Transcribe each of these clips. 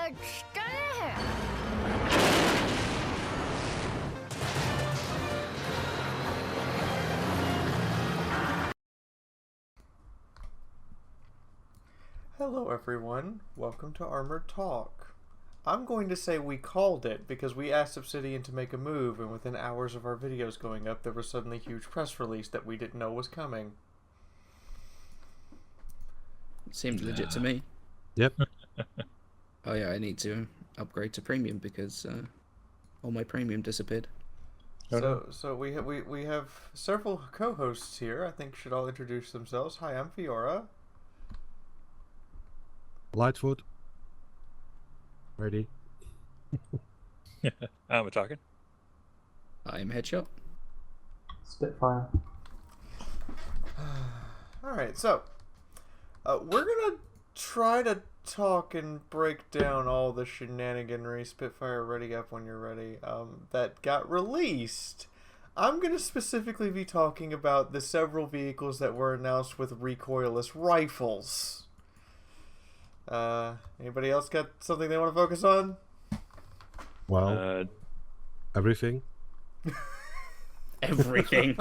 Hello everyone, welcome to Armored Talk. I'm going to say we called it because we asked Obsidian to make a move, and within hours of our videos going up there was suddenly a huge press release that we didn't know was coming. Seemed legit to me. Yep. Oh yeah, I need to upgrade to premium because all my premium disappeared. So we have several co-hosts here. I think should all introduce themselves. Hi, I'm Fiaura. Lightfoot. Ready. We're talking. I'm Headshot. Spitfire. Alright, so we're gonna try to talk and break down all the shenaniganry. Spitfire, ready up when you're ready. That got released. I'm gonna specifically be talking about the several vehicles that were announced with recoilless rifles. Anybody else got something they want to focus on? Well, everything. Everything.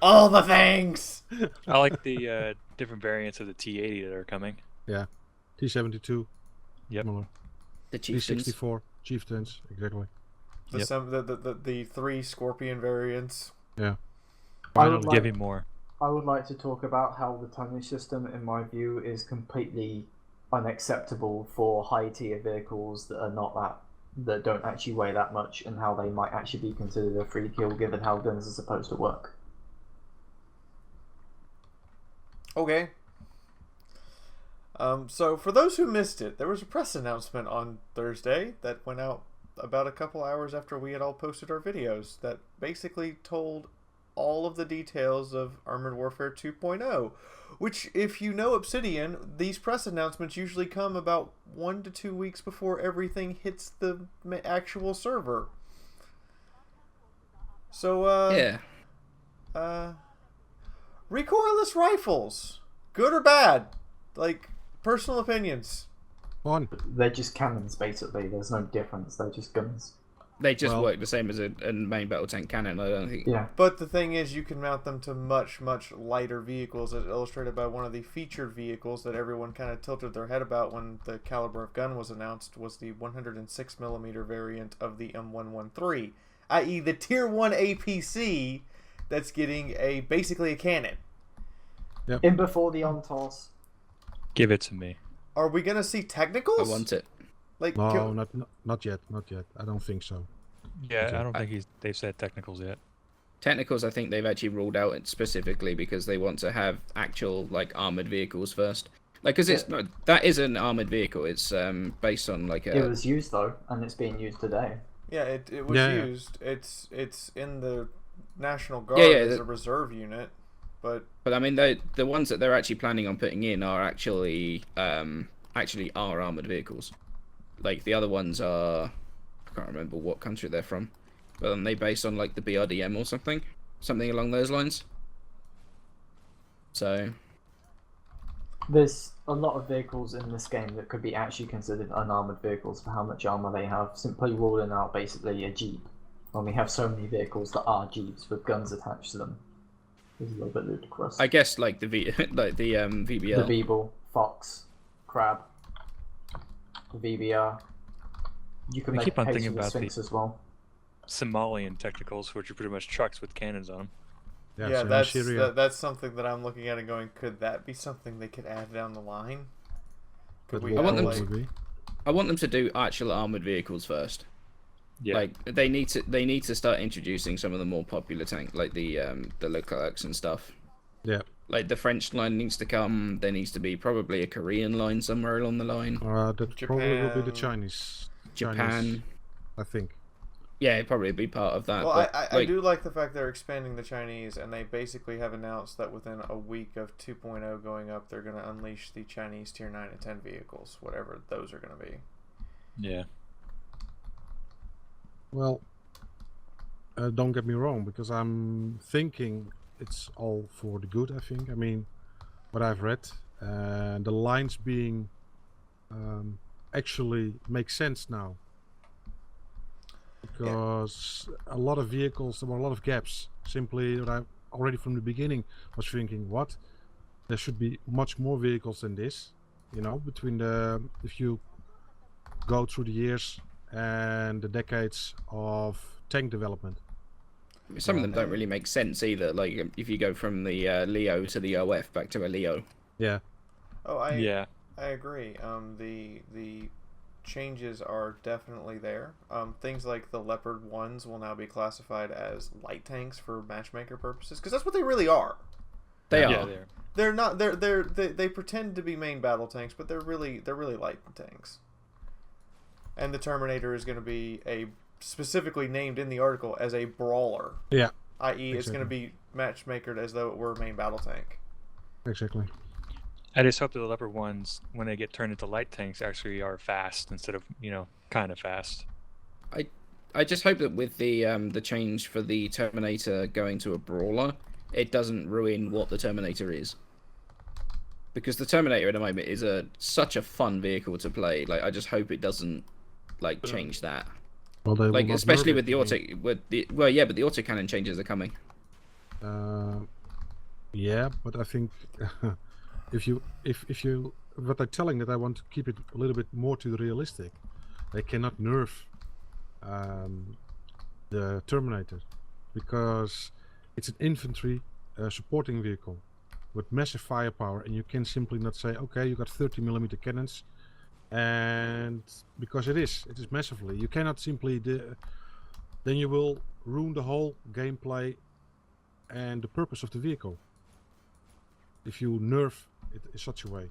All the things! I like the different variants of the T80 that are coming. Yeah. T72. Yep. Similar. The Chieftains. T64. Chieftains. Exactly. The three Scorpion variants. Yeah. Finally giving more. I would like to talk about how the tonnage system, in my view, is completely unacceptable for high-tier vehicles that are not that don't actually weigh that much, and how they might actually be considered a free kill given how guns are supposed to work. Okay. So for those who missed it, there was a press announcement on Thursday that went out about a couple hours after we had all posted our videos that basically told all of the details of Armored Warfare 2.0, which, if you know Obsidian, these press announcements usually come about 1 to 2 weeks before everything hits the actual server. So, Yeah. recoilless rifles, good or bad? Like, personal opinions. One. They're just cannons, basically. There's no difference. They're just guns. They just Well- work the same as a main battle tank cannon. I don't think. Yeah. But the thing is, you can mount them to much, much lighter vehicles, as illustrated by one of the featured vehicles that everyone kind of tilted their head about when the caliber of gun was announced, was the 106mm variant of the M113, i.e. the Tier 1 APC that's getting basically a cannon. Yep. In before the on-toss. Give it to me. Are we going to see technicals? I want it. Like, No, not yet. Not yet. I don't think so. Yeah, Okay. I don't think they've said technicals yet. Technicals, I think they've actually ruled out it specifically because they want to have actual like armored vehicles first. Like, because it's not, that is an armored vehicle. It's based on like a. It was used, though, and it's being used today. Yeah, it was Yeah. used. It's in the National Guard as a reserve unit, but But I mean, the ones that they're actually planning on putting in are actually are armored vehicles. Like the other ones are, I can't remember what country they're from, but they based on like the BRDM or something along those lines. So There's a lot of vehicles in this game that could be actually considered unarmored vehicles for how much armor they have, simply ruling out basically a Jeep. When we have so many vehicles that are Jeeps with guns attached to them. It's a little bit ludicrous. I guess like the VBL. The Beeble, Fox, Crab, the VBR. You can I make keep a on case thinking for the about the- Sphinx as well. Somalian technicals, which are pretty much trucks with cannons on them. yeah, same as Syria. that's something that I'm looking at and going, could that be something they could add down the line? Could But we what want have, them color like, would be? I want them to do actual armored vehicles first. Yeah. Like they need to start introducing some of the more popular tank, like the Leclercs and stuff. Yeah. Like the French line needs to come. There needs to be probably a Korean line somewhere along the line. That probably will be the Japan. Chinese. Japan. I think. Yeah, it'd probably be part of that. well, but, I like, do like the fact they're expanding the Chinese, and they basically have announced that within a week of 2.0 going up, they're going to unleash the Chinese Tier 9 and 10 vehicles, whatever those are going to be. Yeah. Well, don't get me wrong, because I'm thinking it's all for the good. I think. I mean, what I've read, the lines being actually makes sense now. Because a lot of vehicles, there were a lot of gaps. Simply, that I already from the beginning was thinking, what? There should be much more vehicles than this. You know, if you go through the years and the decades of tank development. Some of them don't really make sense either. Like if you go from the Leo to the OF back to a Leo. Yeah. Oh, I Yeah. agree. The changes are definitely there. Things like the Leopard 1s will now be classified as light tanks for matchmaker purposes, because that's what they really are. They Yeah, are. there. They're not. They pretend to be main battle tanks, but they're really light tanks. And the Terminator is going to be specifically named in the article as a brawler. Yeah. I.e., it's going to be matchmakered as though it were a main battle tank. Exactly. I just hope that the Leopard ones, when they get turned into light tanks, actually are fast instead of, kind of fast. I just hope that with the change for the Terminator going to a brawler, it doesn't ruin what the Terminator is. Because the Terminator at the moment is such a fun vehicle to play. Like, I just hope it doesn't change that. Well, they Like, will not especially nerf with the it, auto, but the autocannon changes are coming. Yeah, but I think if you what they're telling that I want to keep it a little bit more to the realistic, they cannot nerf the Terminator because it's an infantry supporting vehicle with massive firepower, and you can simply not say, okay, you got 30mm cannons, and because it is massively, you cannot simply then you will ruin the whole gameplay and the purpose of the vehicle if you nerf it in such a way.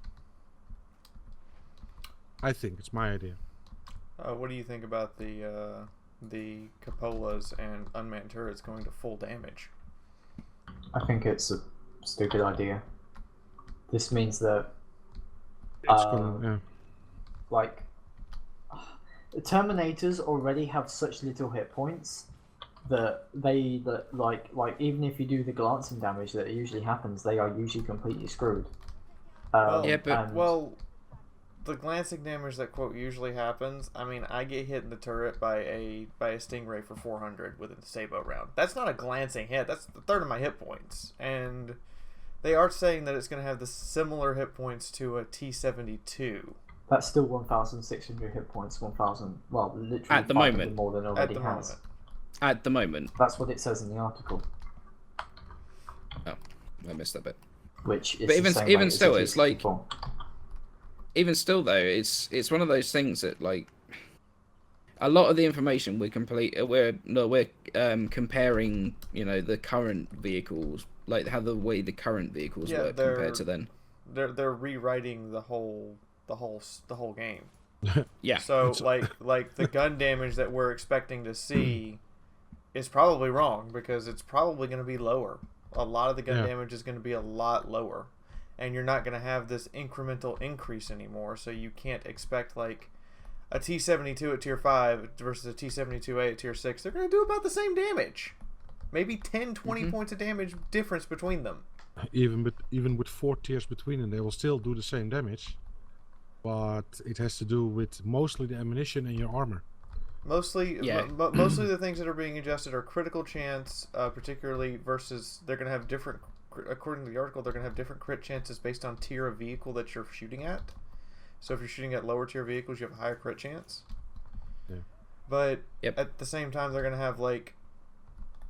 I think it's my idea. What do you think about the cupolas and unmanned turrets going to full damage? I think it's a stupid idea. This means that It's gonna, like the Terminators already have such little hit points that even if you do the glancing damage that usually happens, they are usually completely screwed. The glancing damage that quote usually happens. I mean, I get hit in the turret by a Stingray for 400 with a Sabo round. That's not a glancing hit. That's a third of my hit points, and they are saying that it's going to have the similar hit points to a T-72. That's still 1,600 hit points. 1,000. Well, literally At the moment. more than it already has. Moment. At the moment. That's what it says in the article. Oh, I missed that bit. Which is but even still, as it's like. Even still, though, it's one of those things that like a lot of the information we're comparing, the current vehicles, like how the way the current vehicles work compared to then. They're rewriting the whole game. Yeah. So like the gun damage that we're expecting to see is probably wrong because it's probably going to be lower. A lot of the gun damage is going to be a lot lower. And you're not going to have this incremental increase anymore, so you can't expect like a T-72 at tier 5 versus a T-72A at tier 6. They're going to do about the same damage. Maybe 10, 20 points of damage difference between them. Even with 4 tiers between them, they will still do the same damage. But it has to do with mostly the ammunition and your armor. Mostly the things that are being adjusted are critical chance, particularly versus they're going to have different. According to the article, they're going to have different crit chances based on tier of vehicle that you're shooting at. So if you're shooting at lower tier vehicles, you have a higher crit chance. Yeah. But at the same time, they're going to have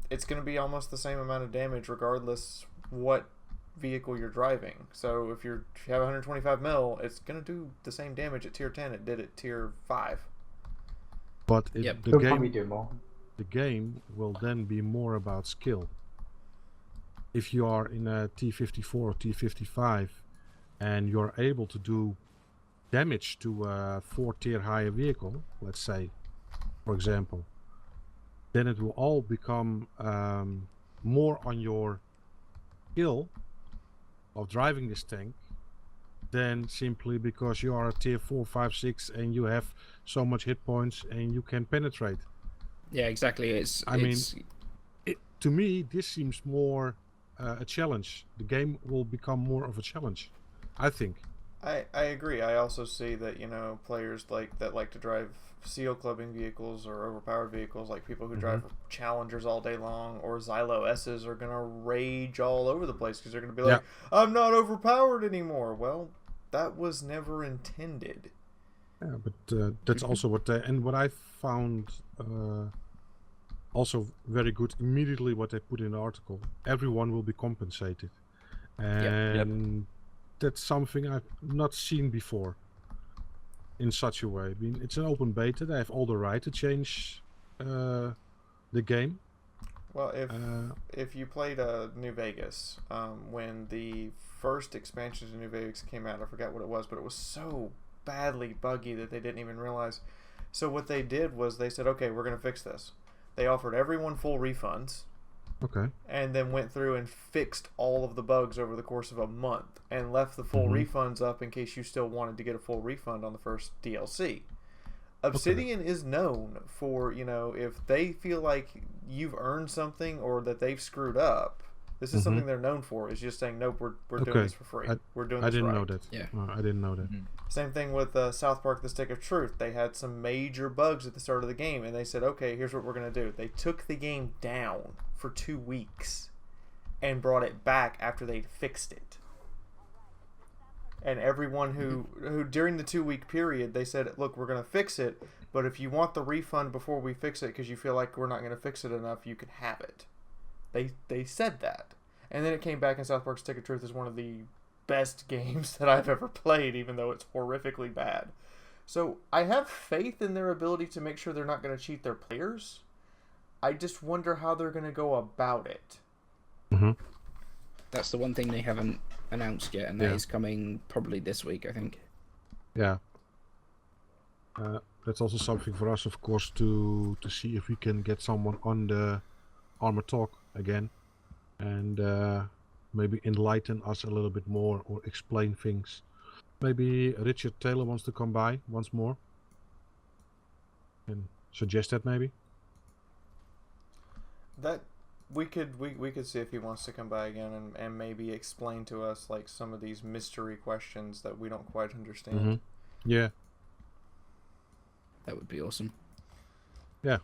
it's going to be almost the same amount of damage regardless what vehicle you're driving. So if you have 125 mil, it's going to do the same damage at tier 10 it did at tier 5. But the game will then be more about skill. If you are in a T-54 or T-55 and you're able to do damage to a 4-tier higher vehicle, let's say, for example, then it will all become more on your skill of driving this tank than simply because you are a tier 4, 5, 6 and you have so much hit points and you can penetrate. Yeah, exactly. To me, this seems more a challenge. The game will become more of a challenge, I think. I agree. I also see that, players like to drive seal clubbing vehicles or overpowered vehicles, like people who drive Challengers all day long or Xylo S's, are going to rage all over the place because they're going to be like, I'm not overpowered anymore. Well, that was never intended. Yeah, but that's also what I found also very good immediately what they put in the article. Everyone will be compensated. And that's something I've not seen before in such a way. I mean, it's an open beta. They have all the right to change the game. Well, if you played New Vegas, when the first expansion to New Vegas came out, I forgot what it was, but it was so badly buggy that they didn't even realize. So what they did was they said, okay, we're going to fix this. They offered everyone full refunds. Okay. And then went through and fixed all of the bugs over the course of a month and left the full refunds up in case you still wanted to get a full refund on the first DLC. Obsidian is known for, if they feel like you've earned something or that they've screwed up, this is something they're known for, is just saying, nope, we're doing this for free. We're doing this I didn't right. know that. Yeah. I didn't know that. Same thing with South Park: The Stick of Truth. They had some major bugs at the start of the game, and they said, okay, here's what we're going to do. They took the game down for 2 weeks and brought it back after they'd fixed it. And everyone who during the 2-week period, they said, look, we're going to fix it, but if you want the refund before we fix it because you feel like we're not going to fix it enough, you can have it. They said that. And then it came back, and South Park: Stick of Truth is one of the best games that I've ever played, even though it's horrifically bad. So I have faith in their ability to make sure they're not going to cheat their players. I just wonder how they're going to go about it. That's the one thing they haven't announced yet, and that is coming probably this week, I think. Yeah. That's also something for us, of course, to see if we can get someone on the Armor Talk again and maybe enlighten us a little bit more or explain things. Maybe Richard Taylor wants to come by once more and suggest that maybe. That we could see if he wants to come by again and maybe explain to us like some of these mystery questions that we don't quite understand. Yeah. That would be awesome. Yeah.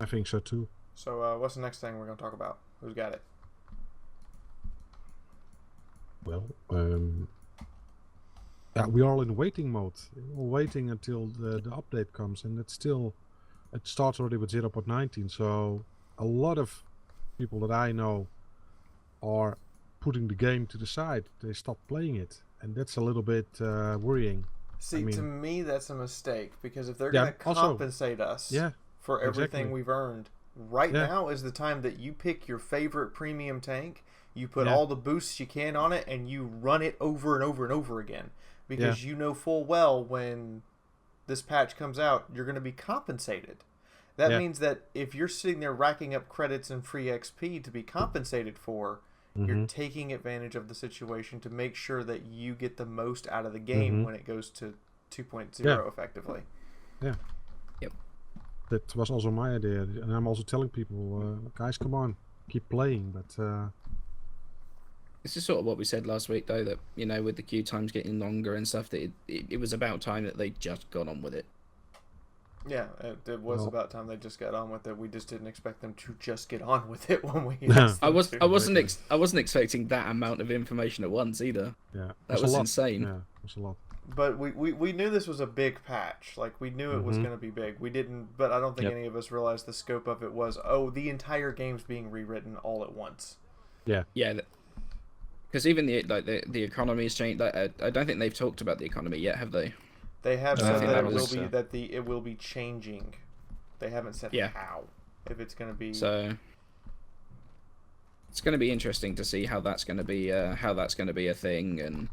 I think so too. So what's the next thing we're going to talk about? Who's got it? Well, we are all in waiting mode. We're waiting until the update comes, and it starts already with 0.19. So a lot of people that I know are putting the game to the side. They stopped playing it, and that's a little bit worrying. See, to me, that's a mistake, because if they're going to compensate us for everything we've earned, now is the time that you pick your favorite premium tank, you put all the boosts you can on it, and you run it over and over and over again, because you know full well when this patch comes out, you're going to be compensated. That means that if you're sitting there racking up credits and free XP to be compensated for, you're taking advantage of the situation to make sure that you get the most out of the game when it goes to 2.0 effectively. Yeah. Yep. That was also my idea, and I'm also telling people, guys, come on, keep playing. But this is sort of what we said last week, though, that with the queue times getting longer and stuff, that it was about time that they just got on with it. Yeah, it was about time they just got on with it. We just didn't expect them to just get on with it when we. I wasn't expecting that amount of information at once either. Yeah, that was insane. Yeah, that's a lot. But we knew this was a big patch. Like, we knew it was going to be big. We didn't, but I don't think any of us realized the scope of it was, the entire game's being rewritten all at once. Yeah. Yeah. Because even the economy's changed. I don't think they've talked about the economy yet, have they? They have said that it will be changing. They haven't said how. If it's going to be. So it's going to be interesting to see how that's going to be a thing, and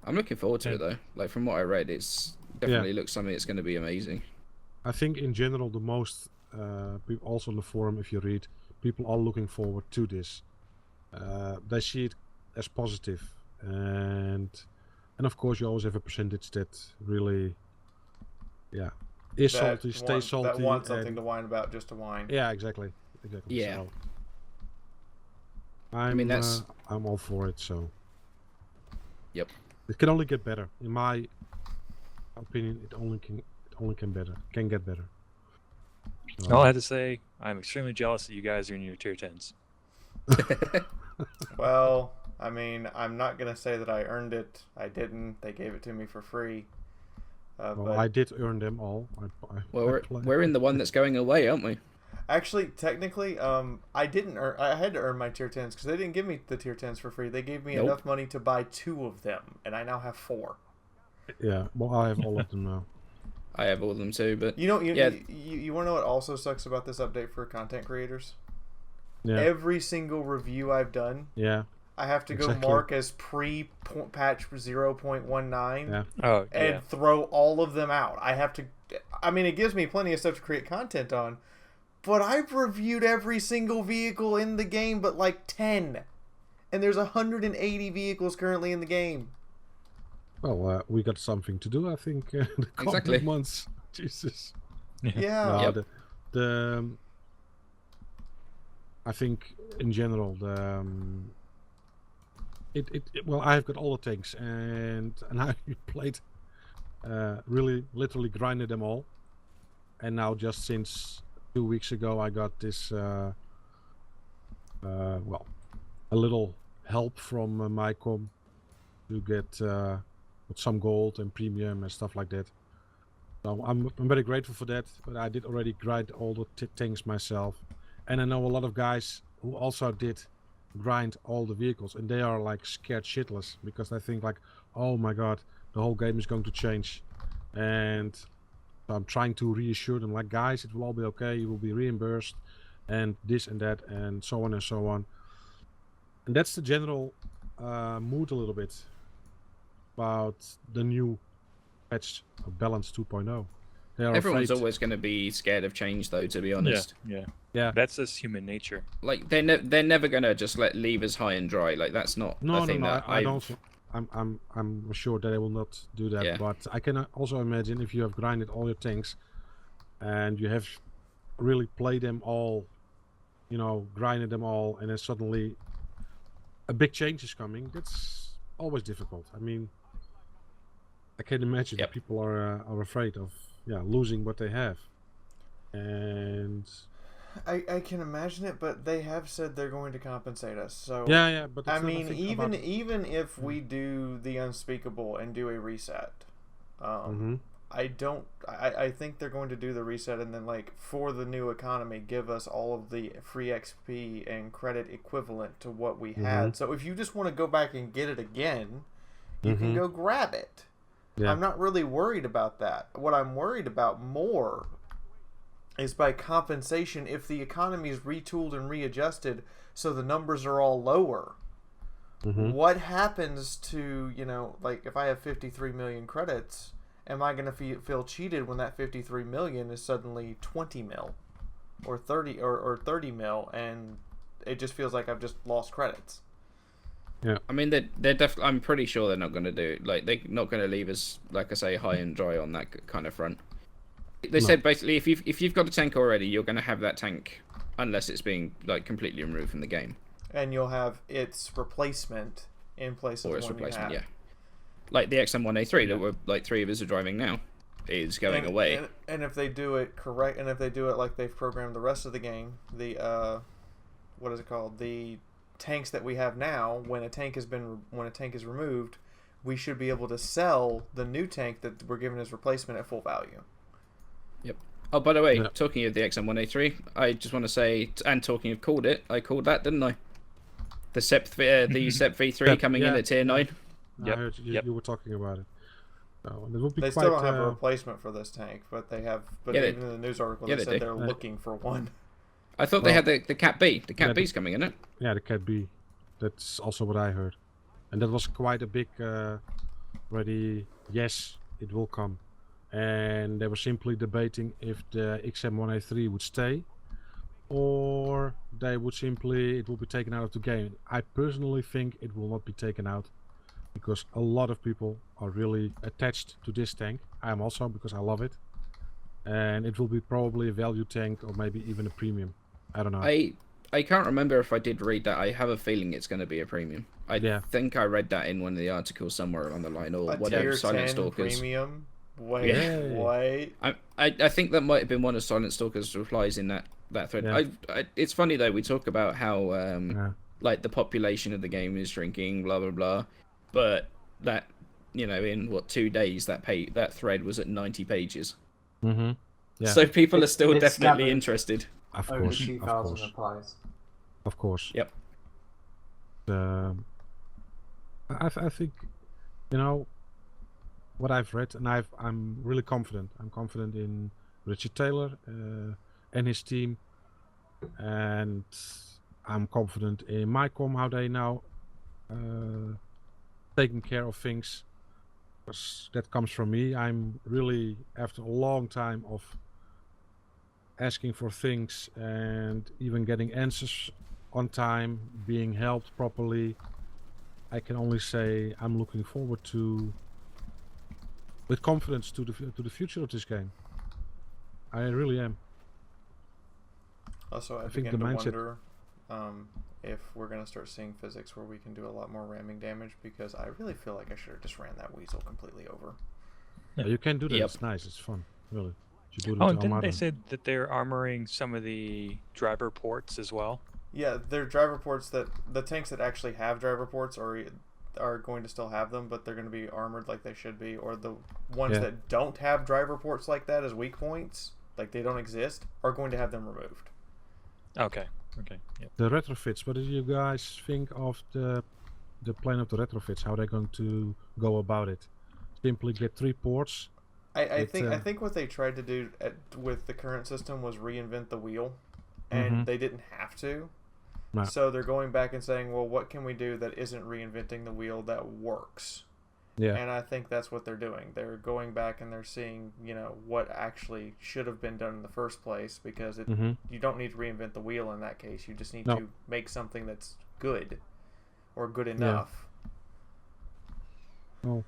I'm looking forward to it though. Like, from what I read, it's definitely looks something that's going to be amazing. I think in general the most people also on the forum, if you read, people are looking forward to this. They see it as positive. And of course you always have a percentage that really is salty, stays salty, that wants something to whine about just to whine. Yeah, exactly. Yeah. I'm all for it. So. Yep. It can only get better, in my opinion. It only can get better. All I have to say, I'm extremely jealous that you guys are in your tier 10s. Well, I mean, I'm not gonna say that I earned it. I didn't. They gave it to me for free. Well, I did earn them all. We're in the one that's going away, aren't we? Actually, technically, I didn't earn. I had to earn my tier 10s because they didn't give me the tier 10s for free. They gave me enough money to buy 2 of them, and I now have 4. Yeah, well, I have all of them now. I have all of them too, but you want to know what also sucks about this update for content creators? Yeah. Every single review I've done, I have to go mark as pre-patch 0.19 and throw all of them out. I have to. I mean, it gives me plenty of stuff to create content on, but I've reviewed every single vehicle in the game but like 10, and there's 180 vehicles currently in the game. Well, we got something to do, I think, in the coming months. Jesus. Yeah. No, I think in general well, I've got all the tanks and I played really literally grinded them all, and now just since 2 weeks ago I got this well, a little help from my com to get some gold and premium and stuff like that. So I'm very grateful for that, but I did already grind all the tanks myself, and I know a lot of guys who also did grind all the vehicles, and they are like scared shitless because they think like, oh my god, the whole game is going to change. And so I'm trying to reassure them like, guys, it will all be okay, you will be reimbursed and this and that and so on and so on. And that's the general mood a little bit about the new patch of Balance 2.0. Everyone's always going to be scared of change, though, to be honest. Yeah. That's just human nature. Like they're never going to just let levers high and dry. Like that's not. I don't. I'm sure that they will not do that. Yeah. But I can also imagine if you have grinded all your tanks and you have really played them all, you know, grinded them all, and then suddenly a big change is coming. That's always difficult. I mean, I can imagine that people are afraid of losing what they have. And I can imagine it, but they have said they're going to compensate us. So but I mean, even if we do the unspeakable and do a reset, I think they're going to do the reset and then, like, for the new economy, give us all of the free XP and credit equivalent to what we had. So if you just want to go back and get it again, you can go grab it. I'm not really worried about that. What I'm worried about more is by compensation if the economy is retooled and readjusted so the numbers are all lower. What happens to, you know, like if I have 53 million credits, am I going to feel cheated when that 53 million is suddenly 20 mil or 30 or 30 mil, and it just feels like I've just lost credits? Yeah, I mean they're definitely. I'm pretty sure they're not going to do, like, they're not going to leave us, like I say, high and dry on that kind of front. They said basically if you've got a tank already, you're going to have that tank unless it's being like completely removed from the game, and you'll have its replacement in place of the one you had. Like the XM1A3 that we're like 3 of us are driving now is going away. And if they do it correct, and if they do it like they've programmed the rest of the game, the what is it called? The tanks that we have now, when a tank is removed, we should be able to sell the new tank that we're given as replacement at full value. Yep. Oh, by the way, talking of the XM1A3, I just want to say, and talking of called it, I called that, didn't I? The SEP V3 coming in at tier 9. I heard you were talking about it. So, it will be they still don't have a replacement for this tank, but they have. But even in the news article, they said they're looking for one. I thought they had the Cat B. The Cat B's coming in it. Yeah, the Cat B. That's also what I heard, and that was quite a big ready. Yes, it will come, and they were simply debating if the XM1A3 would stay, or they would simply it will be taken out of the game. I personally think it will not be taken out, because a lot of people are really attached to this tank. I am also, because I love it, and it will be probably a value tank or maybe even a premium. I don't know. I can't remember if I did read that. I have a feeling it's going to be a premium. I think I read that in one of the articles somewhere along the line, or a whatever. tier Silent 10 Stalkers. premium. Wait. I think that might have been one of Silent Stalker's replies in that thread. Yeah. It's funny though. We talk about how like the population of the game is shrinking, blah blah blah, but that in 2 days that thread was at 90 pages. Mm-hmm. Yeah. So people are still definitely interested. Of over course. 2,000 replies. Of course. Yep. I think what I've read, and I'm really confident. I'm confident in Richard Taylor and his team, and I'm confident in Mycom, how they now taking care of things. Because that comes from me. I'm really, after a long time of asking for things and even getting answers on time, being helped properly, I can only say I'm looking forward with confidence to the future of this game. I really am. Also, I begin to wonder if we're going to start seeing physics where we can do a lot more ramming damage, because I really feel like I should have just ran that weasel completely over. Yeah, you can do that. Yep. It's nice. It's fun. Really. Didn't they say that they're armoring some of the driver ports as well? Yeah, they're driver ports that the tanks that actually have driver ports are going to still have them, but they're going to be armored like they should be, or the ones that don't have driver ports like that as weak points, like they don't exist, are going to have them removed. Okay. Yep. The retrofits, what do you guys think of the plan of the retrofits? How they're going to go about it? Simply get 3 ports? I think what they tried to do with the current system was reinvent the wheel, and they didn't have to. No. So they're going back and saying, well, what can we do that isn't reinventing the wheel that works? Yeah. And I think that's what they're doing. They're going back and they're seeing, what actually should have been done in the first place, because you don't need to reinvent the wheel in that case. You just need to make something that's good or good enough. Yeah. Oh,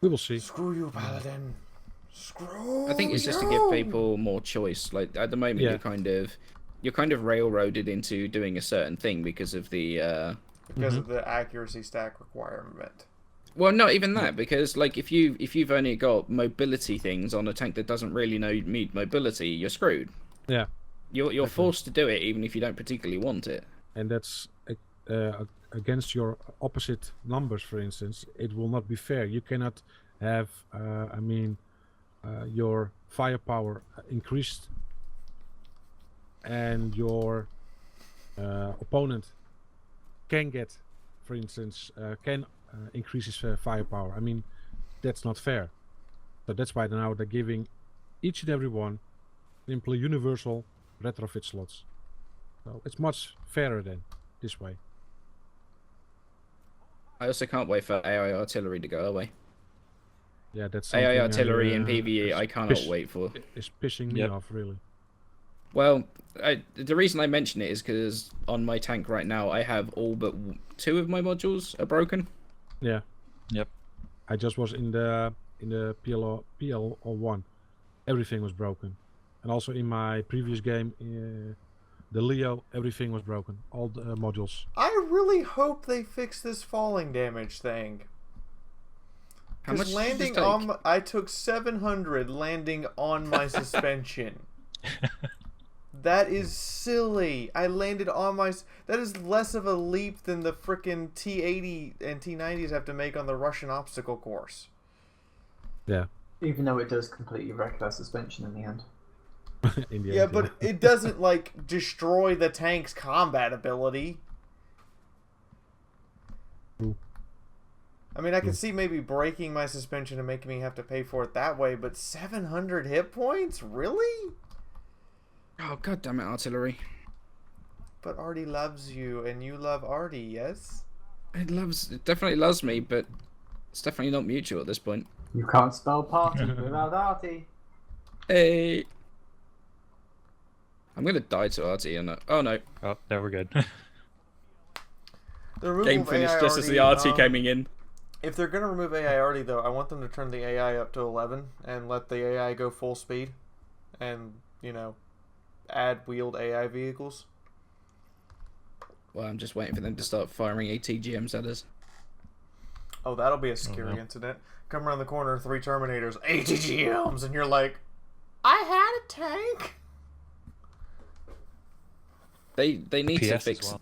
we will see. Screw you, Paladin. Screw you. I think it's just to give people more choice. Like at the moment, you're kind of railroaded into doing a certain thing because of the of the accuracy stack requirement. Well, not even that, because like if you've only got mobility things on a tank that doesn't really need mobility, you're screwed. Yeah. You're forced to do it even if you don't particularly want it. And that's against your opposite numbers, for instance. It will not be fair. You cannot have your firepower increased and your opponent can get, for instance, increase his firepower. I mean, that's not fair. So that's why now they're giving each and every one simply universal retrofit slots. So it's much fairer than this way. I also can't wait for AI artillery to go away. Yeah, that's AI artillery in PvE. I cannot wait for. It's pissing me off, really. Well, the reason I mention it is because on my tank right now, I have all but 2 of my modules are broken. Yeah. Yep. I just was in the PL01. Everything was broken. And also in my previous game, the Leo, everything was broken. All the modules. I really hope they fix this falling damage thing. How much landing on I took 700 landing on my suspension. That is silly. I landed on my... That is less of a leap than the frickin' T80 and T90s have to make on the Russian obstacle course. Yeah. Even though it does completely wreck their suspension in the end. But it doesn't, like, destroy the tank's combat ability. Ooh. I mean, I can see maybe breaking my suspension and making me have to pay for it that way, but 700 hit points? Really? Oh, god damn it, artillery. But Artie loves you, and you love Artie, yes? It definitely loves me, but it's definitely not mutual at this point. You can't spell party without Artie. Hey. I'm gonna die to Artie, and oh no. Oh, no, we're good. The game finished just as the Artie coming in. If they're gonna remove AI Artie, though, I want them to turn the AI up to 11 and let the AI go full speed, and add wheeled AI vehicles. Well, I'm just waiting for them to start firing ATGMs at us. Oh, that'll be a scary incident. Come around the corner, 3 Terminators, ATGMs, and you're like, I had a tank. They need to PS fix. as well.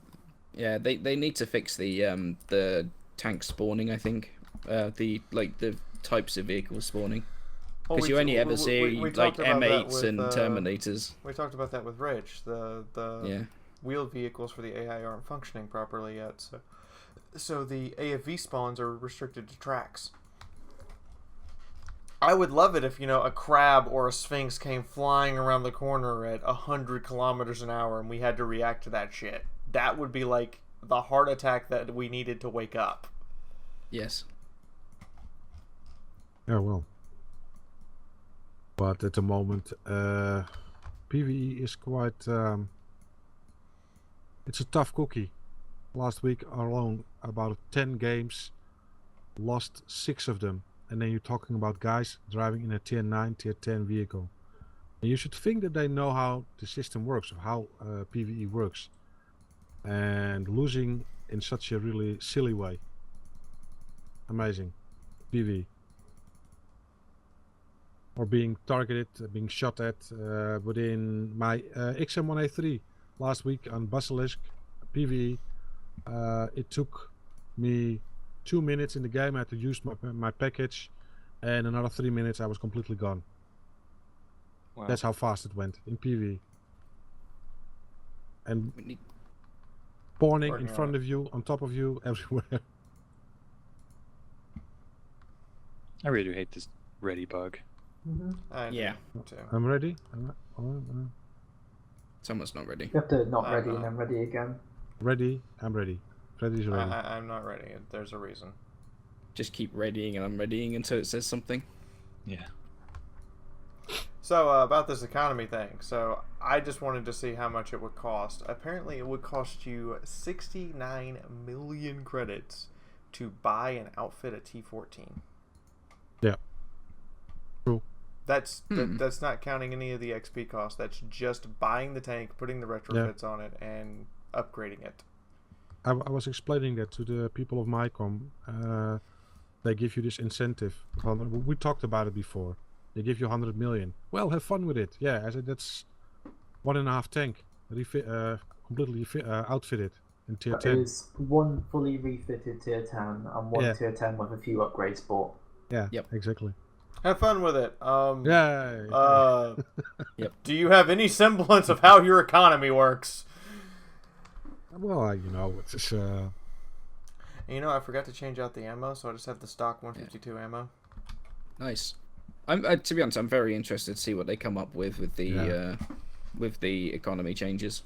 Yeah, they need to fix the tank spawning. I think the types of vehicles spawning. Because you only ever see like M8s and Terminators. We talked about that with Rich. The wheeled vehicles for the AI aren't functioning properly yet, so the AFV spawns are restricted to tracks. I would love it if, a crab or a sphinx came flying around the corner at 100 kilometers an hour and we had to react to that shit. That would be like the heart attack that we needed to wake up. Yes. Yeah, well. But at the moment, PvE is quite... it's a tough cookie. Last week alone, about 10 games, lost 6 of them. And then you're talking about guys driving in a tier 9, tier 10 vehicle. And you should think that they know how the system works, or how PvE works. And losing in such a really silly way. Amazing. PvE. Or being targeted, being shot at within my XM1A3 last week on Basilisk PvE. It took me 2 minutes in the game. I had to use my package, and another 3 minutes I was completely gone. Wow. That's how fast it went in PvE. And spawning in front of you, on top of you, everywhere. I really do hate this ready bug. Yeah. I'm ready. Someone's not ready. You have to not ready and then ready again. Ready. I'm ready. Freddy's ready. I'm not ready. There's a reason. Just keep readying and unreadying until it says something. Yeah. So, about this economy thing. So, I just wanted to see how much it would cost. Apparently, it would cost you 69 million credits to buy and outfit a T-14. Yeah. True. That's not counting any of the XP costs. That's just buying the tank, putting the retrofits on it, and upgrading it. I was explaining that to the people of MyCom. They give you this incentive. We talked about it before. They give you 100 million. Well, have fun with it. Yeah, I said that's 1.5 tank, completely outfitted in tier 10. It is one fully refitted tier 10 and one tier 10 with a few upgrades bought. Yeah, exactly. Have fun with it. Yep. Do you have any semblance of how your economy works? Well, it's just... I forgot to change out the ammo, so I just have the stock 152 ammo. Nice. To be honest, I'm very interested to see what they come up with the economy changes.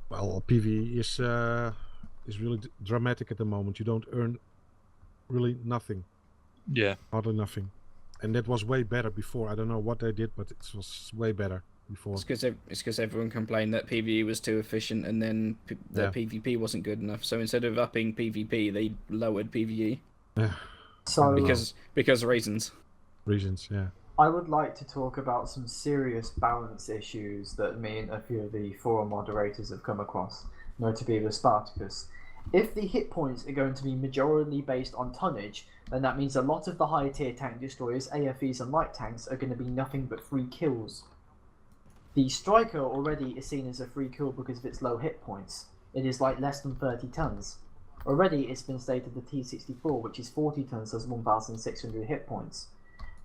Well, PvE is really dramatic at the moment. You don't earn really nothing. Yeah. Hardly nothing. And that was way better before. I don't know what they did, but it was way better before. It's because everyone complained that PvE was too efficient, and then the PvP wasn't good enough. So instead of upping PvP, they lowered PvE. Yeah. So because of reasons. Reasons, yeah. I would like to talk about some serious balance issues that me and a few of the forum moderators have come across, notably with Spartacus. If the hit points are going to be majorly based on tonnage, then that means a lot of the higher tier tank destroyers, AFVs and light tanks are going to be nothing but free kills. The Striker already is seen as a free kill because of its low hit points. It is like less than 30 tons. Already it's been stated the T-64, which is 40 tons, has 1,600 hit points.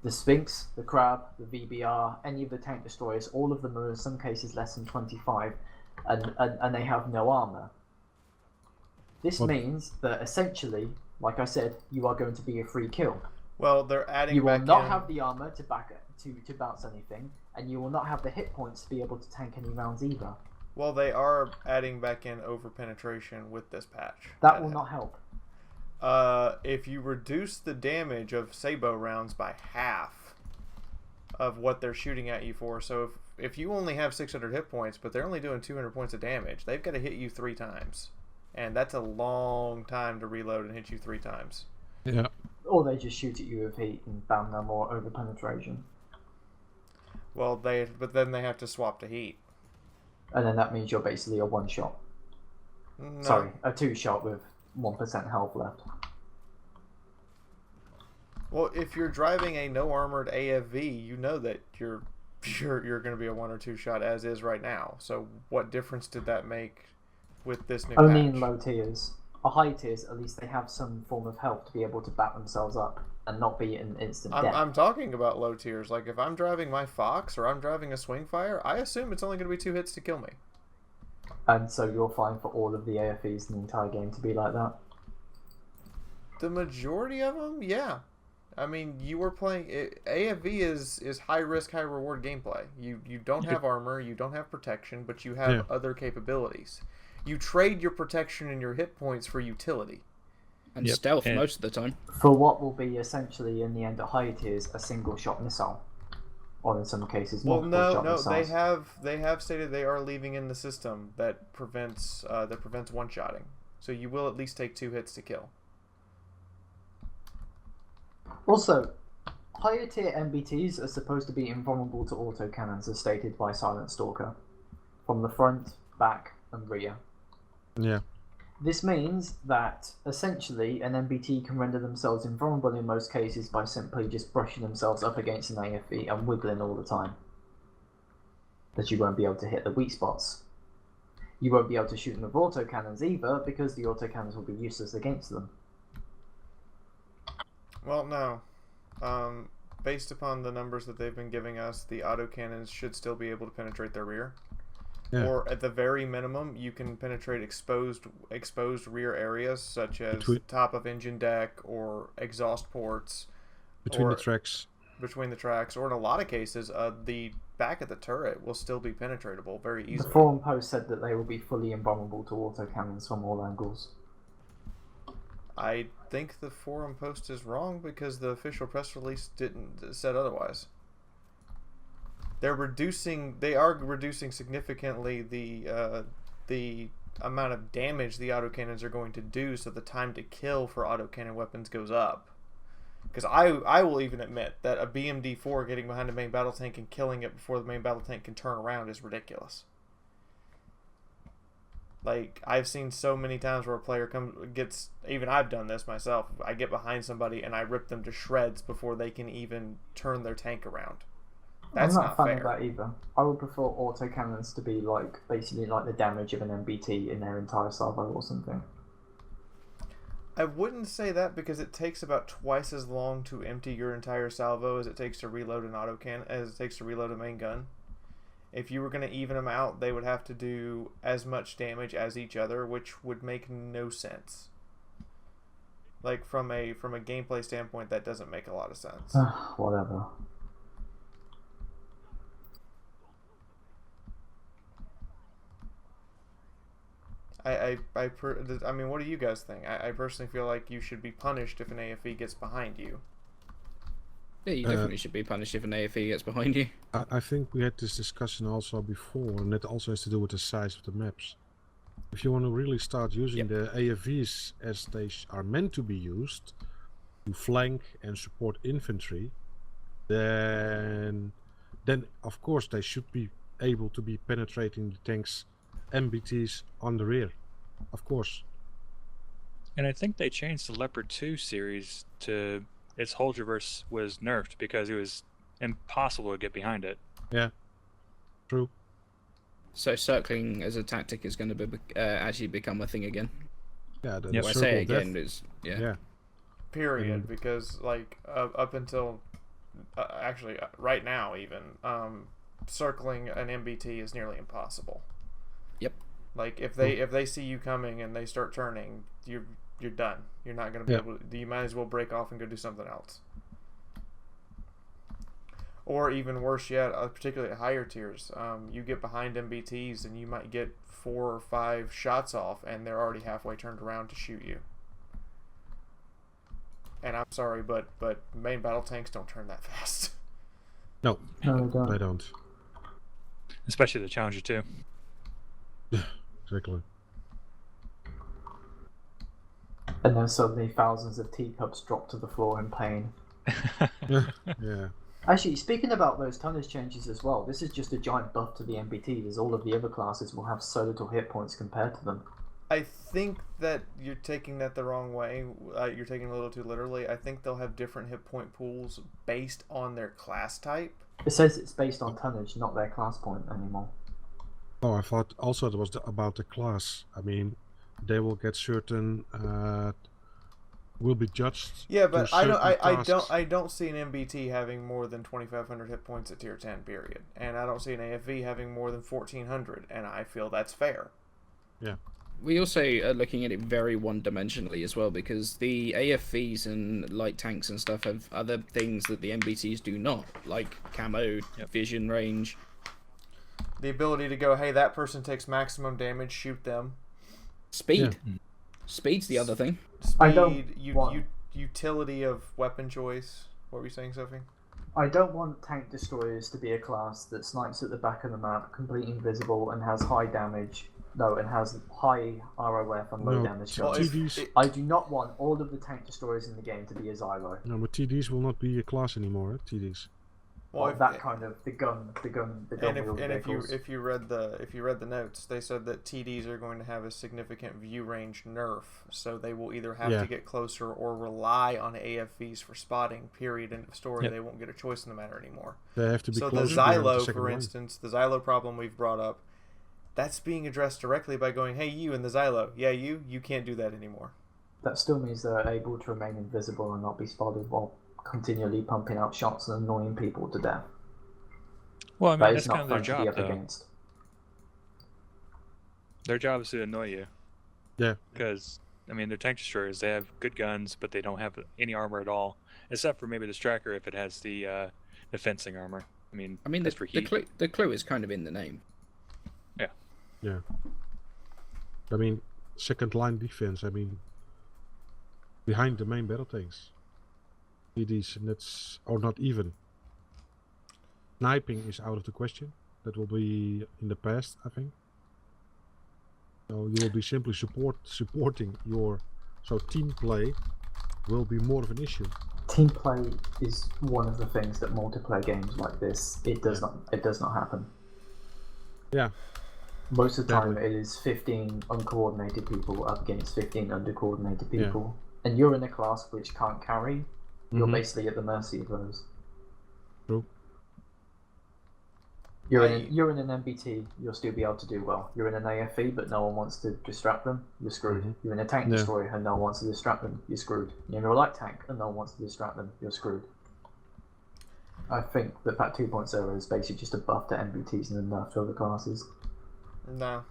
The Sphinx, the Crab, the VBR, any of the tank destroyers, all of them are in some cases less than 25, and they have no armor. This means that essentially, like I said, you are going to be a free kill. Well, they're adding you will back not in... have the armor to bounce anything, and you will not have the hit points to be able to tank any rounds either. Well, they are adding back in over-penetration with this patch. That will not help. If you reduce the damage of Sabo rounds by half of what they're shooting at you for, so if you only have 600 hit points, but they're only doing 200 points of damage, they've got to hit you 3 times. And that's a long time to reload and hit you 3 times. Yeah. Or they just shoot at you with heat and bam, no more over-penetration. Well, but then they have to swap to heat. And then that means you're basically a one-shot. No. Sorry, a two-shot with 1% health left. Well, if you're driving a no armored AFV, you know that you're going to be a 1 or 2 shot as is right now. So what difference did that make with this new Only patch? in low tiers. A high tiers, at least they have some form of health to be able to back themselves up and not be an instant death. I'm talking about low tiers. Like if I'm driving my Fox or I'm driving a Swingfire, I assume it's only going to be 2 hits to kill me. And so you're fine for all of the AFVs in the entire game to be like that? The majority of them, yeah. I mean, you were playing... AFV is high risk, high reward gameplay. You don't have armor, you don't have protection, but you have other capabilities. You trade your protection and your hit points for utility. And stealth most of the time. For what will be essentially, in the end, at higher tiers, a single-shot missile. Or in some cases, multiple-shot missiles. They have stated they are leaving in the system that prevents one-shotting. So you will at least take 2 hits to kill. Also, higher tier MBTs are supposed to be invulnerable to autocannons, as stated by Silent Stalker, from the front, back, and rear. Yeah. This means that, essentially, an MBT can render themselves invulnerable in most cases by simply just brushing themselves up against an AFV and wiggling all the time. That you won't be able to hit the weak spots. You won't be able to shoot them with autocannons either, because the autocannons will be useless against them. Well, no. Based upon the numbers that they've been giving us, the autocannons should still be able to penetrate their rear. Yeah. Or at the very minimum, you can penetrate exposed rear areas, such as top of engine deck or exhaust ports. Between the tracks. Between the tracks. Or in a lot of cases, the back of the turret will still be penetratable very easily. The forum post said that they will be fully invulnerable to autocannons from all angles. I think the forum post is wrong because the official press release said otherwise. They are reducing significantly the amount of damage the autocannons are going to do, so the time to kill for autocannon weapons goes up. Because I will even admit that a BMD-4 getting behind a main battle tank and killing it before the main battle tank can turn around is ridiculous. Like, I've seen so many times where a player gets, even I've done this myself, I get behind somebody and I rip them to shreds before they can even turn their tank around. That's I'm not a fan fair. of that either. I would prefer autocannons to be like, basically like the damage of an MBT in their entire salvo or something. I wouldn't say that because it takes about twice as long to empty your entire salvo as it takes to reload an autocannon, as it takes to reload a main gun. If you were going to even them out, they would have to do as much damage as each other, which would make no sense. Like from a gameplay standpoint, that doesn't make a lot of sense. Whatever. I mean, what do you guys think? I personally feel like you should be punished if an AFE gets behind you. Yeah, you definitely should be punished if an AFE gets behind you. I think we had this discussion also before, and that also has to do with the size of the maps. If you want to really start using the AFVs as they are meant to be used, to flank and support infantry, then of course they should be able to be penetrating the tanks MBTs on the rear, of course. And I think they changed the Leopard 2 series to its whole traverse was nerfed because it was impossible to get behind it. Yeah, true. So circling as a tactic is going to be actually become a thing again. Yeah, I say it again is Period, because like up until actually right now even circling an MBT is nearly impossible. Yep. Like if they see you coming and they start turning, you're done. You're not going to be able to, you might as well break off and go do something else. Or even worse yet, particularly at higher tiers, you get behind MBTs and you might get 4 or 5 shots off and they're already halfway turned around to shoot you. And I'm sorry, but main battle tanks don't turn that fast. No, they don't. Especially the Challenger 2. Exactly. And then suddenly thousands of teacups drop to the floor in pain. Yeah. Actually, speaking about those tonnage changes as well, this is just a giant buff to the MBT, as all of the other classes will have so little hit points compared to them. I think that you're taking that the wrong way. You're taking it a little too literally. I think they'll have different hit point pools based on their class type. It says it's based on tonnage, not their class point anymore. Oh, I thought also it was about the class. I mean, they will get certain, will be judged. Yeah, but I don't see an MBT having more than 2,500 hit points at tier 10. Period, and I don't see an AFV having more than 1,400, and I feel that's fair. Yeah. We also are looking at it very one-dimensionally as well, because the AFVs and light tanks and stuff have other things that the MBTs do not, like camo, vision range. The ability to go, hey, that person takes maximum damage, shoot them. Speed. Yeah. Speed's the other thing. Speed, utility of weapon choice. What were you saying, Sophie? I don't want tank destroyers to be a class that snipes at the back of the map, completely invisible, and has high damage. No, and has high ROF and low damage guns. I do not want all of the tank destroyers in the game to be a Xylo. No, but TDs will not be a class anymore. TDs. Well, that kind of the gun. And if you read the notes, they said that TDs are going to have a significant view range nerf, so they will either have to get closer or rely on AFVs for spotting. Period. End of story. They won't get a choice in the matter anymore. They have to be closer. So the Xylo, for instance, the Xylo problem we've brought up, that's being addressed directly by going, hey, you in the Xylo, you can't do that anymore. That still means they're able to remain invisible and not be spotted while continually pumping out shots and annoying people to death. Well, I mean, that's kind of their job, though. Against. Their job is to annoy you. Yeah. Because, I mean, they're tank destroyers. They have good guns, but they don't have any armor at all, except for maybe the Striker if it has the fencing armor. I mean that's for heat. The clue is kind of in the name. Yeah. Yeah. I mean, second line defense. I mean, behind the main battle tanks. TDs, and that's or not even. Sniping is out of the question. That will be in the past, I think. So you will be simply supporting your. So team play will be more of an issue. Team play is one of the things that multiplayer games like this it does not happen. Yeah. Most of the time it is 15 uncoordinated people up against 15 undercoordinated people, and you're in a class which can't carry. You're basically at the mercy of those. True. You're in an MBT, you'll still be able to do well. You're in an AFE, but no one wants to distract them, you're screwed. You're in a tank destroyer and no one wants to distract them, you're screwed. You're in a light tank and no one wants to distract them, you're screwed. I think that 2.0 is basically just a buff to MBTs and a nerf to other classes. No,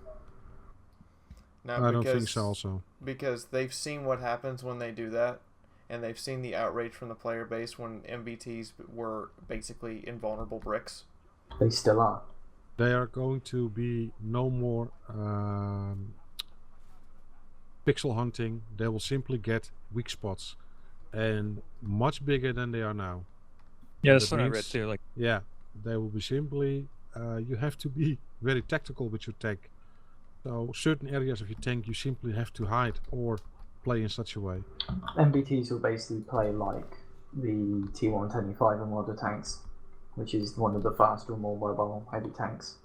I don't think so also. Because they've seen what happens when they do that. And they've seen the outrage from the player base when MBTs were basically invulnerable bricks. They still are. They are going to be no more pixel hunting. They will simply get weak spots, and much bigger than they are now. Yeah, that's what I read too. Like, yeah, they will be simply. You have to be very tactical with your tank. So certain areas of your tank you simply have to hide or play in such a way. MBTs will basically play like the T125 and model tanks, which is one of the faster and more mobile heavy tanks.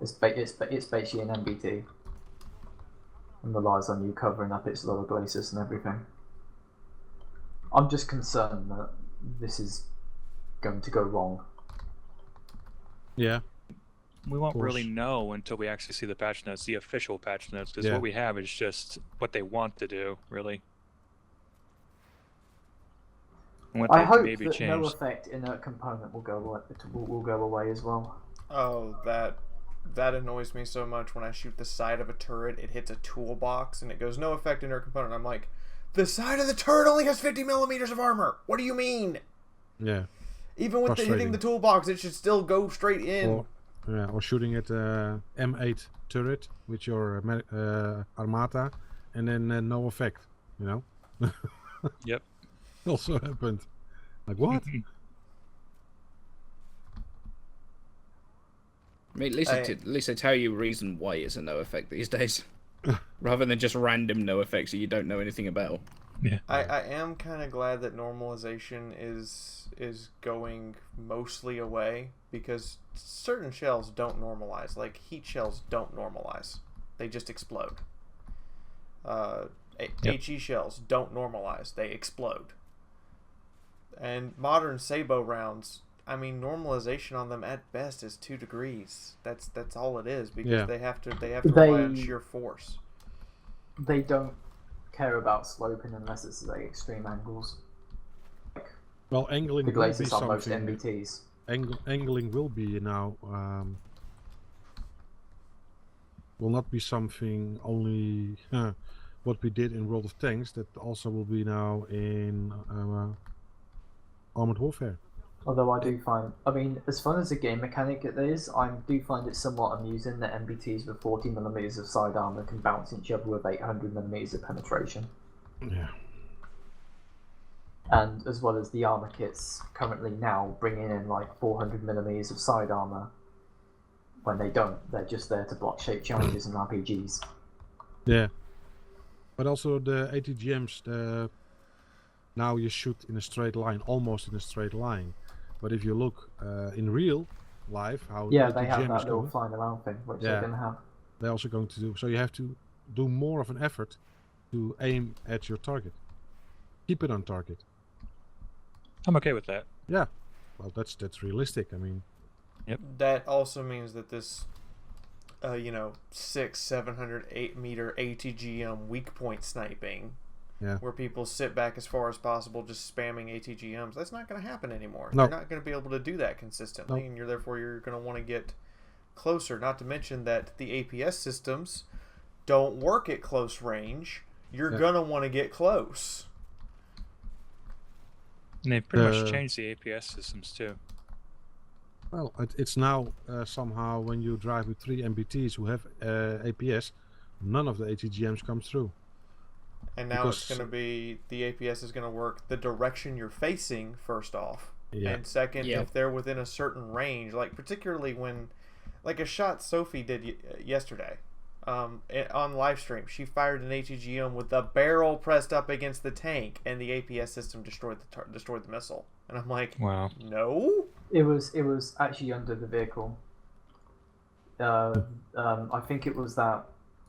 It's basically an MBT and relies on you covering up its lower glacis and everything. I'm just concerned that this is going to go wrong. Yeah. We won't really know until we actually see the patch notes, the official patch notes, because what we have is just what they want to do, really. I hope that no effect inert component will go away as well. Oh, that annoys me so much when I shoot the side of a turret, it hits a toolbox, and it goes, no effect inert component. I'm like, the side of the turret only has 50 millimeters of armor! What do you mean? Yeah. Even with hitting the toolbox, it should still go straight in. Or shooting at M8 turret with your Armata, and then no effect, you know? Yep. Also happened. Like, what? I mean, at least they tell you a reason why it's a no effect these days. Rather than just random no effects that you don't know anything about. Yeah. I am kind of glad that normalization is going mostly away, because certain shells don't normalize. Like heat shells don't normalize; they just explode. HE shells don't normalize; they explode. And modern Sabo rounds, I mean, normalization on them at best is 2 degrees. That's all it is, because they have to rely on sheer force. They don't care about sloping unless it's like extreme angles. Well, angling The will be glazes on most something. MBTs. Angling will be now. Will not be something only what we did in World of Tanks. That also will be now in Armored Warfare. Although I do find, I mean, as fun as a game mechanic it is, I do find it somewhat amusing that MBTs with 40mm of side armor can bounce each other with 800mm of penetration. Yeah. And as well as the armor kits currently now bringing in like 400mm of side armor, when they don't, they're just there to block shape challenges and RPGs. Yeah. But also the ATGMs, now you shoot in a straight line, almost in a straight line. But if you look in real life, how they ATGM have that is little going, flying around thing, which they're going to have. They're also going to do. So you have to do more of an effort to aim at your target. Keep it on target. I'm okay with that. Yeah. Well, that's realistic. I mean. Yep. That also means that this, 600, 700, 8 meter ATGM weak point sniping, where people sit back as far as possible just spamming ATGMs, that's not going to happen anymore. No. You're not going to be able to do that consistently, and therefore you're going to want to get closer. Not to mention that the APS systems don't work at close range. You're going to want to get close. And they've pretty much changed the APS systems too. Well, it's now somehow when you drive with 3 MBTs who have APS, none of the ATGMs come through. And now it's going to be, the APS is going to work the direction you're facing, first off. Yeah. And second, if they're within a certain range, like particularly when, like a shot Sophie did yesterday on live stream, she fired an ATGM with the barrel pressed up against the tank, and the APS system destroyed the missile. And I'm like, wow, no. It was actually under the vehicle. I think it was that.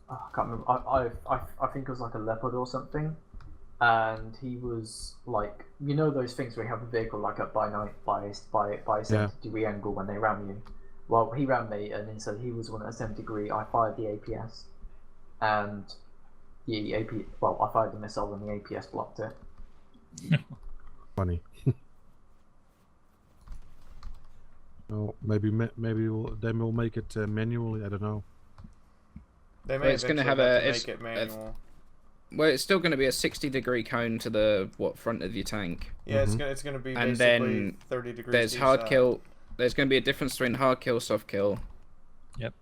I can't remember. I think it was like a Leopard or something, and he was like, you know those things where you have a vehicle like up by 70-degree angle when they ram you. Well, he rammed me, and instead he was one at a 70-degree. I fired the APS, and I fired the missile, and the APS blocked it. Funny. Well, maybe we'll make it manually. I don't know. They may make it manual. Well, it's still going to be a 60-degree cone to the front of your tank. Yeah, it's going to be basically and then 30 degrees. There's hard kill. There's going to be a difference between hard kill, soft kill. Yep.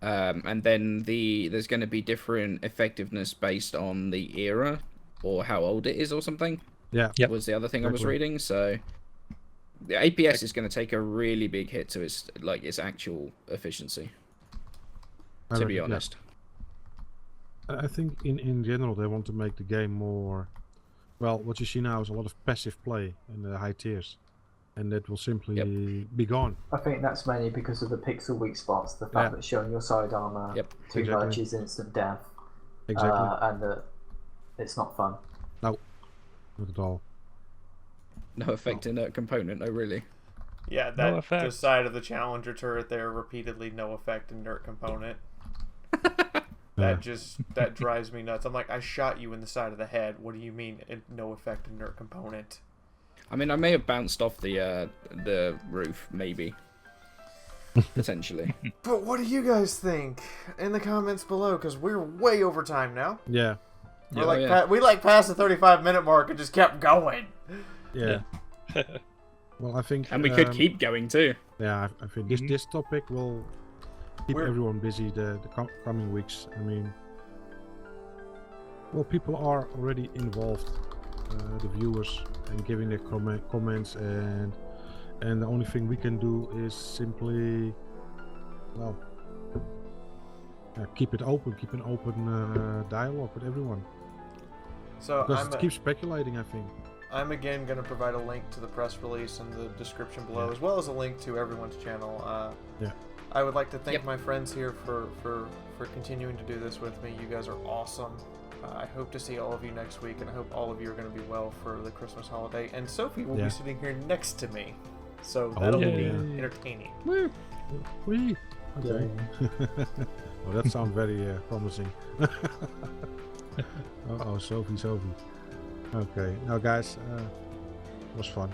And then there's going to be different effectiveness based on the era or how old it is or something. Yeah. Yep. Was the other thing I was reading. So the APS is going to take a really big hit to its actual efficiency. To be honest. I think in general they want to make the game more. Well, what you see now is a lot of passive play in the high tiers, and that will simply be gone. I think that's mainly because of the pixel weak spots, the fact that showing your side armor too much is instant death, and that it's not fun. No, not at all. No effect inert component, no really. Yeah, the side of the Challenger turret there, repeatedly no effect inert component. That drives me nuts. I'm like, I shot you in the side of the head. What do you mean no effect inert component? I mean, I may have bounced off the roof, maybe. Potentially. But what do you guys think? In the comments below, because we're way over time now. Yeah. We passed the 35-minute mark and just kept going. Yeah. Well, I think... And we could keep going too. Yeah, I think this topic will keep everyone busy the coming weeks. I mean... Well, people are already involved, the viewers, and giving their comments, and the only thing we can do is simply, well, keep an open dialogue with everyone. So because keep speculating, I think. I'm again going to provide a link to the press release in the description below, as well as a link to everyone's channel. Yeah. I would like to thank my friends here for continuing to do this with me. You guys are awesome. I hope to see all of you next week, and I hope all of you are going to be well for the Christmas holiday. And Sophie will be sitting here next to me, so that'll be entertaining. Woo! Wee! Okay. Well, that sounds very promising. Uh-oh, Sophie. Okay, now guys, it was fun.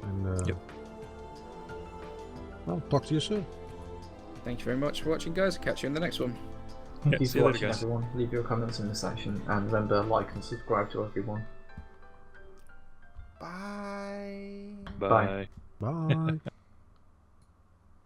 And well, talk to you soon. Thank you very much for watching, guys. Catch you in the next one. Thank you for watching, everyone. Leave your comments in the section, and remember, like and subscribe to everyone. Bye. Bye. Bye.